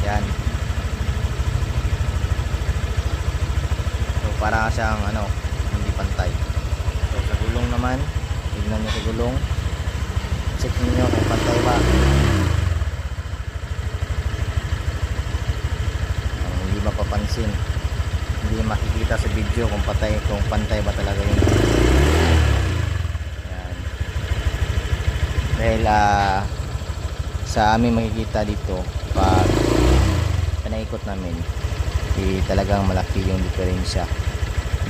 Yan. So para siyang hindi pantay. So sa gulong naman, tignan nyo sa gulong, check niyo kung pantay ba. Hindi mapapansin, hindi makikita sa video kung pantay ba talaga yun. Yan. Dahil sa amin makikita dito pag panaikot namin, talagang malaki yung diferensya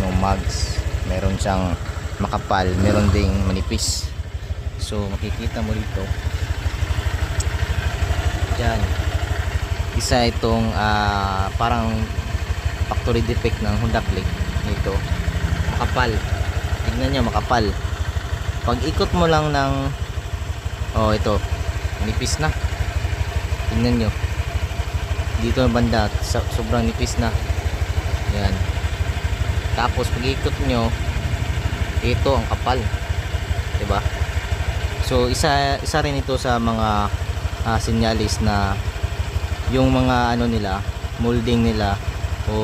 ng mags. Meron siyang makapal, meron ding manipis. So makikita mo dito dyan, isa itong parang factory defect ng Honda Click nito, makapal. Tignan nyo, makapal. Pag ikot mo lang ng ito, nipis na. Tingnan nyo dito ang banda, sobrang nipis na. Yan. Tapos pag ikot nyo, ito ang kapal, diba? So isa rin ito sa mga sinyalis na yung mga nila, molding nila o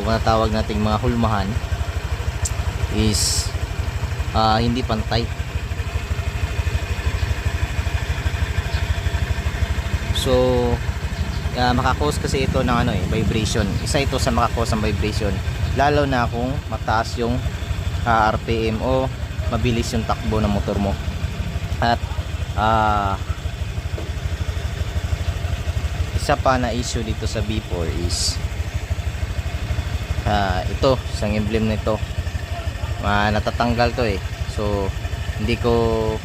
matawag nating mga hulmahan is hindi pantay. So makakause kasi ito ng vibration. Isa ito sa makakause ng vibration, lalo na kung mataas yung RPM o mabilis yung takbo ng motor mo. At isa pa na issue dito sa B4 is ito, isang emblem nito, natatanggal to so hindi ko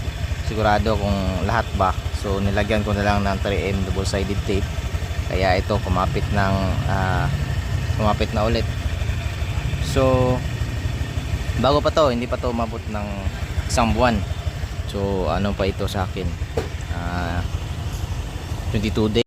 sigurado kung lahat ba. So nilagyan ko na lang ng 3M double sided tape, kaya ito kumapit na ulit. So bago pa to, hindi pa to umabot ng isang buwan. So ano pa ito sa akin, 22 days.